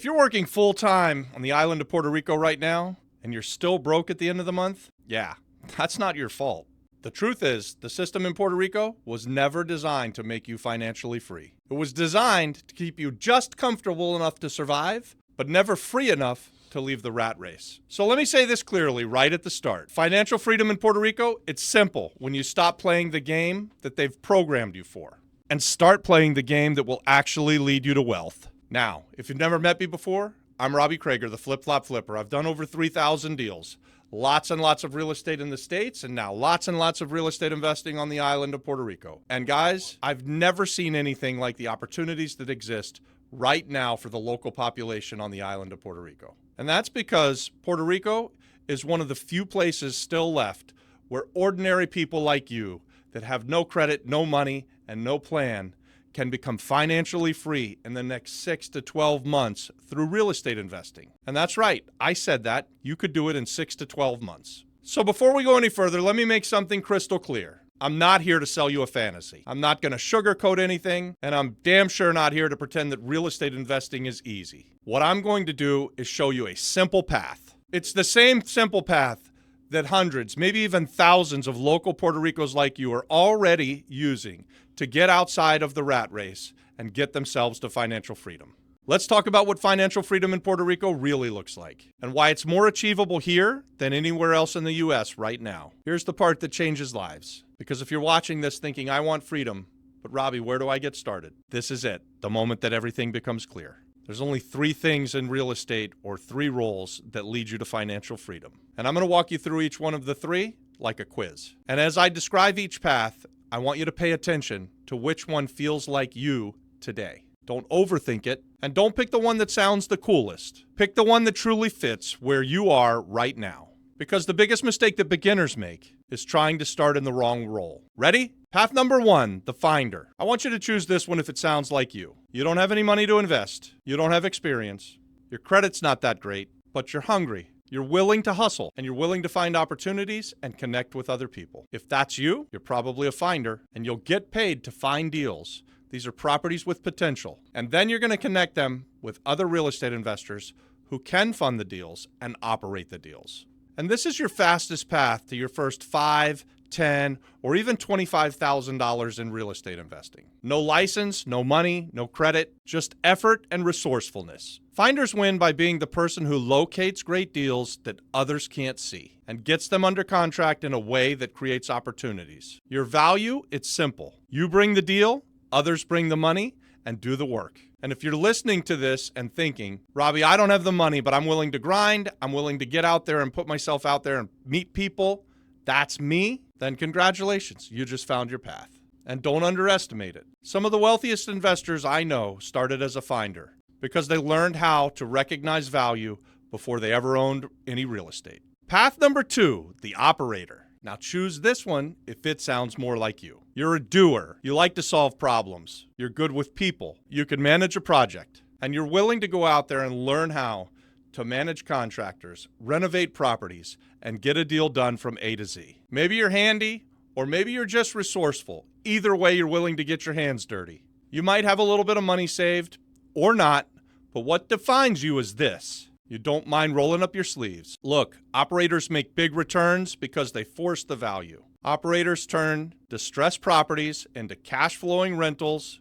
If you're working full-time on the island of Puerto Rico right now, and you're still broke at the end of the month, yeah, that's not your fault. The truth is, the system in Puerto Rico was never designed to make you financially free. It was designed to keep you just comfortable enough to survive, but never free enough to leave the rat race. So let me say this clearly right at the start. Financial freedom in Puerto Rico, it's simple when you stop playing the game that they've programmed you for and start playing the game that will actually lead you to wealth. Now, if you've never met me before, I'm Robbie Krager, the Flip Flop Flipper. I've done over 3,000 deals. Lots and lots of real estate in the States, and now lots and lots of real estate investing on the island of Puerto Rico. And guys, I've never seen anything like the opportunities that exist right now for the local population on the island of Puerto Rico. And that's because Puerto Rico is one of the few places still left where ordinary people like you that have no credit, no money, and no plan can become financially free in the next 6 to 12 months through real estate investing. And that's right, I said that. You could do it in 6 to 12 months. So before we go any further, let me make something crystal clear. I'm not here to sell you a fantasy. I'm not going to sugarcoat anything, and I'm damn sure not here to pretend that real estate investing is easy. What I'm going to do is show you a simple path. It's the same simple path that hundreds, maybe even thousands of local Puerto Ricos like you are already using to get outside of the rat race and get themselves to financial freedom. Let's talk about what financial freedom in Puerto Rico really looks like and why it's more achievable here than anywhere else in the U.S. right now. Here's the part that changes lives. Because if you're watching this thinking, I want freedom, but Robbie, where do I get started? This is it, the moment that everything becomes clear. There's only 3 things in real estate or 3 roles that lead you to financial freedom. And I'm going to walk you through each one of the 3 like a quiz. And as I describe each path, I want you to pay attention to which one feels like you today. Don't overthink it, and don't pick the one that sounds the coolest. Pick the one that truly fits where you are right now. Because the biggest mistake that beginners make is trying to start in the wrong role. Ready? Path number 1, the finder. I want you to choose this one if it sounds like you. You don't have any money to invest. You don't have experience. Your credit's not that great, but you're hungry. You're willing to hustle, and you're willing to find opportunities and connect with other people. If that's you, you're probably a finder, and you'll get paid to find deals. These are properties with potential. And then you're going to connect them with other real estate investors who can fund the deals and operate the deals. And this is your fastest path to your first $5, $10, or even $25,000 in real estate investing. No license, no money, no credit, just effort and resourcefulness. Finders win by being the person who locates great deals that others can't see and gets them under contract in a way that creates opportunities. Your value, it's simple. You bring the deal, others bring the money, and do the work. And if you're listening to this and thinking, Robbie, I don't have the money, but I'm willing to grind, I'm willing to get out there and put myself out there and meet people, that's me, then congratulations, you just found your path. And don't underestimate it. Some of the wealthiest investors I know started as a finder because they learned how to recognize value before they ever owned any real estate. Path number 2, the operator. Now choose this one if it sounds more like you. You're a doer. You like to solve problems. You're good with people. You can manage a project. And you're willing to go out there and learn how to manage contractors, renovate properties, and get a deal done from A to Z. Maybe you're handy, or maybe you're just resourceful. Either way, you're willing to get your hands dirty. You might have a little bit of money saved, or not, but what defines you is this. You don't mind rolling up your sleeves. Look, operators make big returns because they force the value. Operators turn distressed properties into cash-flowing rentals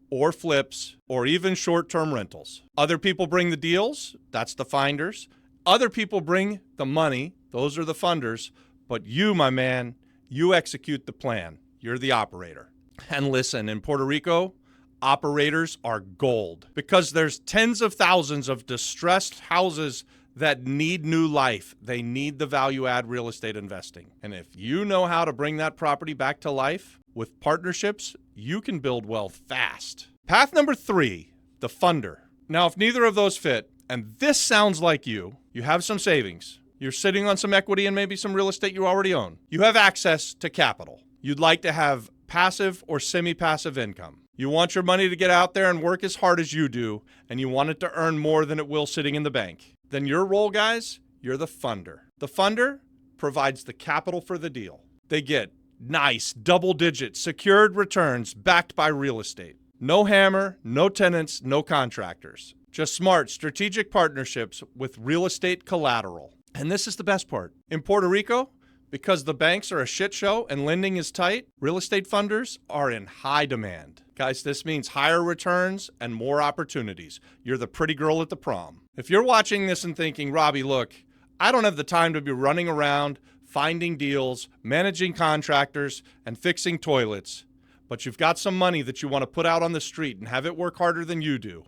or flips or even short-term rentals. Other people bring the deals, that's the finders. Other people bring the money, those are the funders. But you, my man, you execute the plan. You're the operator. And listen, in Puerto Rico, operators are gold because there's tens of thousands of distressed houses that need new life. They need the value-add real estate investing. And if you know how to bring that property back to life with partnerships, you can build wealth fast. Path number 3, the funder. Now, if neither of those fit, and this sounds like you have some savings, you're sitting on some equity and maybe some real estate you already own. You have access to capital. You'd like to have passive or semi-passive income. You want your money to get out there and work as hard as you do, and you want it to earn more than it will sitting in the bank. Then your role, guys, you're the funder. The funder provides the capital for the deal. They get nice double-digit secured returns backed by real estate. No hammer, no tenants, no contractors. Just smart, strategic partnerships with real estate collateral. And this is the best part. In Puerto Rico, because the banks are a shit show and lending is tight, real estate funders are in high demand. Guys, this means higher returns and more opportunities. You're the pretty girl at the prom. If you're watching this and thinking, Robbie, look, I don't have the time to be running around, finding deals, managing contractors, and fixing toilets, but you've got some money that you want to put out on the street and have it work harder than you do,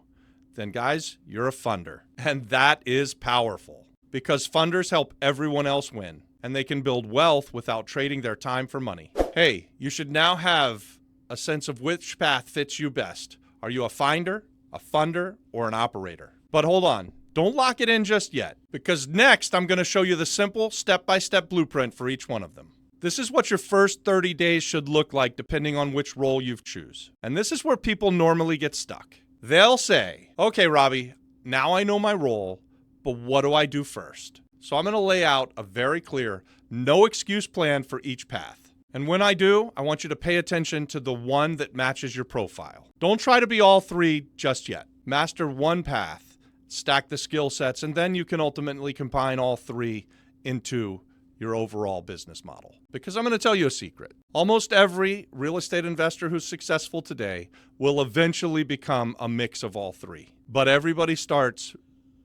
then guys, you're a funder. And that is powerful because funders help everyone else win, and they can build wealth without trading their time for money. Hey, you should now have a sense of which path fits you best. Are you a finder, a funder, or an operator? But hold on, don't lock it in just yet, because next I'm going to show you the simple step-by-step blueprint for each one of them. This is what your first 30 days should look like depending on which role you choose. And this is where people normally get stuck. They'll say, okay, Robbie, now I know my role, but what do I do first? So I'm going to lay out a very clear, no excuse plan for each path. And when I do, I want you to pay attention to the one that matches your profile. Don't try to be all three just yet. Master one path, stack the skill sets, and then you can ultimately combine all three into your overall business model. Because I'm going to tell you a secret. Almost every real estate investor who's successful today will eventually become a mix of all three. But everybody starts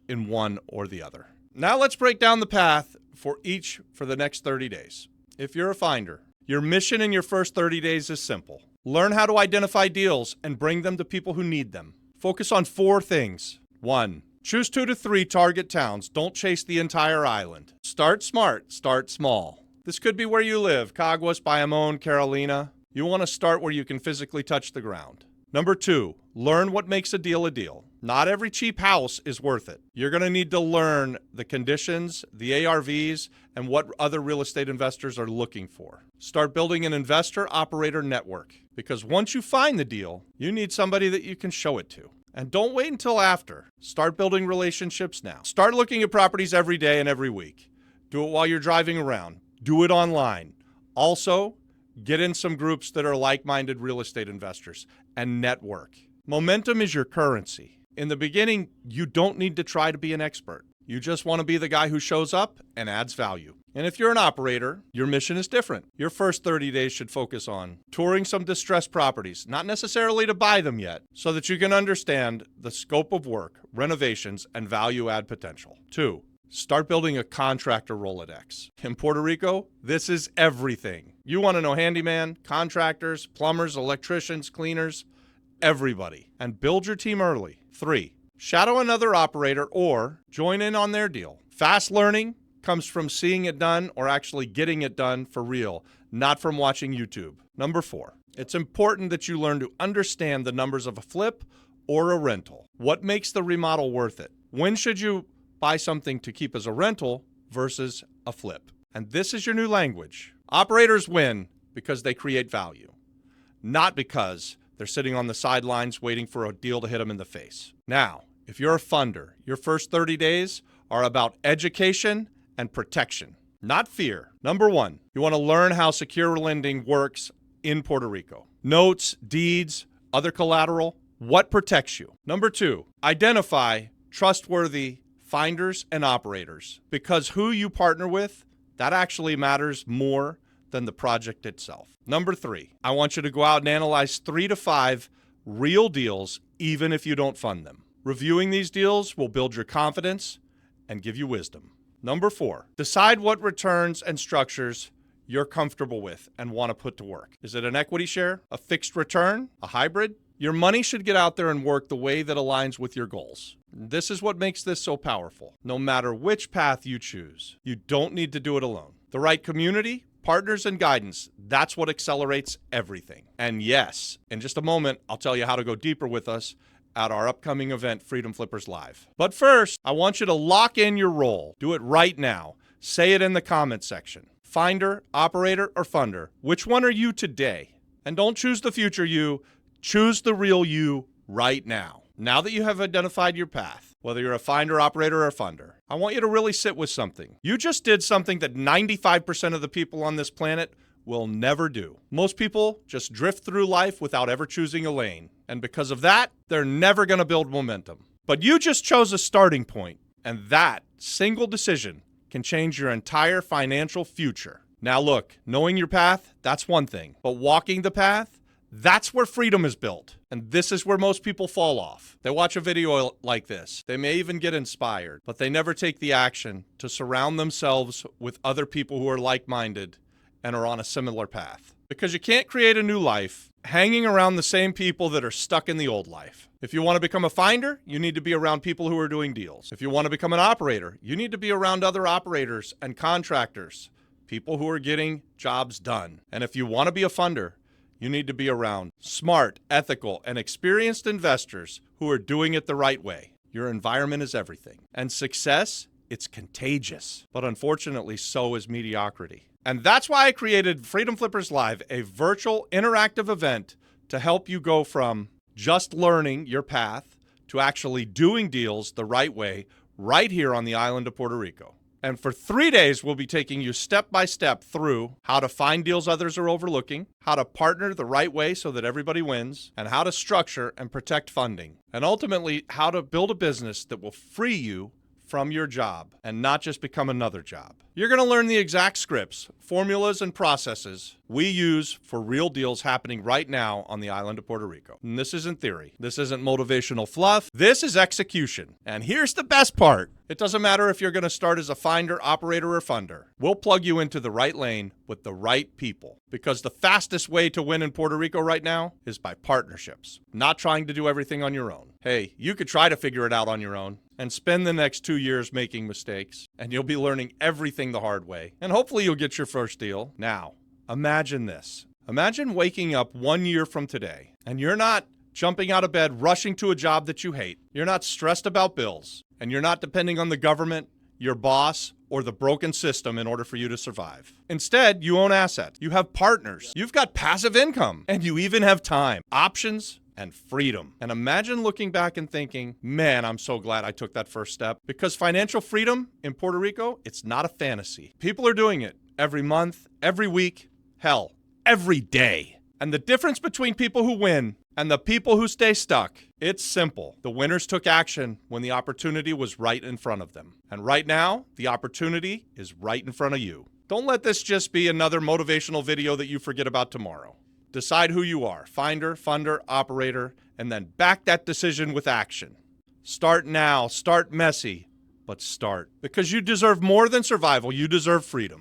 in one or the other. Now let's break down the path for each for the next 30 days. If you're a finder, your mission in your first 30 days is simple. Learn how to identify deals and bring them to people who need them. Focus on 4 things. 1. Choose 2 to 3 target towns. Don't chase the entire island. Start smart. Start small. This could be where you live, Caguas, Bayamón, Carolina. You want to start where you can physically touch the ground. Number 2, learn what makes a deal a deal. Not every cheap house is worth it. You're going to need to learn the conditions, the ARVs, and what other real estate investors are looking for. Start building an investor-operator network, because once you find the deal, you need somebody that you can show it to. And don't wait until after. Start building relationships now. Start looking at properties every day and every week. Do it while you're driving around. Do it online. Also, get in some groups that are like-minded real estate investors and network. Momentum is your currency. In the beginning, you don't need to try to be an expert. You just want to be the guy who shows up and adds value. And if you're an operator, your mission is different. Your first 30 days should focus on touring some distressed properties, not necessarily to buy them yet, so that you can understand the scope of work, renovations, and value add potential. 2, start building a contractor Rolodex. In Puerto Rico, this is everything. You want to know handyman, contractors, plumbers, electricians, cleaners, everybody. And build your team early. 3, shadow another operator or join in on their deal. Fast learning comes from seeing it done or actually getting it done for real, not from watching YouTube. Number 4, it's important that you learn to understand the numbers of a flip or a rental. What makes the remodel worth it? When should you buy something to keep as a rental versus a flip? And this is your new language. Operators win because they create value, not because they're sitting on the sidelines waiting for a deal to hit them in the face. Now, if you're a funder, your first 30 days are about education and protection, not fear. Number 1, you want to learn how secure lending works in Puerto Rico. Notes, deeds, other collateral, what protects you? Number 2, identify trustworthy finders and operators, because who you partner with, that actually matters more than the project itself. Number 3, I want you to go out and analyze 3 to 5 real deals, even if you don't fund them. Reviewing these deals will build your confidence and give you wisdom. Number 4, decide what returns and structures you're comfortable with and want to put to work. Is it an equity share, a fixed return, a hybrid? Your money should get out there and work the way that aligns with your goals. This is what makes this so powerful. No matter which path you choose, you don't need to do it alone. The right community, partners, and guidance, that's what accelerates everything. And yes, in just a moment, I'll tell you how to go deeper with us at our upcoming event, Freedom Flippers Live. But first, I want you to lock in your role. Do it right now. Say it in the comment section. Finder, operator, or funder. Which one are you today? And don't choose the future you. Choose the real you right now. Now that you have identified your path, whether you're a finder, operator, or funder, I want you to really sit with something. You just did something that 95% of the people on this planet will never do. Most people just drift through life without ever choosing a lane. And because of that, they're never going to build momentum. But you just chose a starting point, and that single decision can change your entire financial future. Now look, knowing your path, that's one thing. But walking the path, that's where freedom is built. And this is where most people fall off. They watch a video like this. They may even get inspired, but they never take the action to surround themselves with other people who are like-minded and are on a similar path. Because you can't create a new life hanging around the same people that are stuck in the old life. If you want to become a finder, you need to be around people who are doing deals. If you want to become an operator, you need to be around other operators and contractors, people who are getting jobs done. And if you want to be a funder, you need to be around smart, ethical, and experienced investors who are doing it the right way. Your environment is everything. And success, it's contagious. But unfortunately, so is mediocrity. And that's why I created Freedom Flippers Live, a virtual interactive event to help you go from just learning your path to actually doing deals the right way right here on the island of Puerto Rico. And for 3 days, we'll be taking you step by step through how to find deals others are overlooking, how to partner the right way so that everybody wins, and how to structure and protect funding. And ultimately, how to build a business that will free you from your job and not just become another job. You're going to learn the exact scripts, formulas, and processes we use for real deals happening right now on the island of Puerto Rico. And this isn't theory. This isn't motivational fluff. This is execution. And here's the best part. It doesn't matter if you're going to start as a finder, operator, or funder. We'll plug you into the right lane with the right people. Because the fastest way to win in Puerto Rico right now is by partnerships, not trying to do everything on your own. Hey, you could try to figure it out on your own and spend the next 2 years making mistakes, and you'll be learning everything the hard way. And hopefully you'll get your first deal. Now, imagine this. Imagine waking up 1 year from today, and you're not jumping out of bed, rushing to a job that you hate. You're not stressed about bills, and you're not depending on the government, your boss, or the broken system in order for you to survive. Instead, you own assets. You have partners. You've got passive income, and you even have time, options, and freedom. And imagine looking back and thinking, man, I'm so glad I took that first step. Because financial freedom in Puerto Rico, it's not a fantasy. People are doing it every month, every week, hell, every day. And the difference between people who win and the people who stay stuck, it's simple. The winners took action when the opportunity was right in front of them. And right now, the opportunity is right in front of you. Don't let this just be another motivational video that you forget about tomorrow. Decide who you are, finder, funder, operator, and then back that decision with action. Start now, start messy, but start. Because you deserve more than survival, you deserve freedom.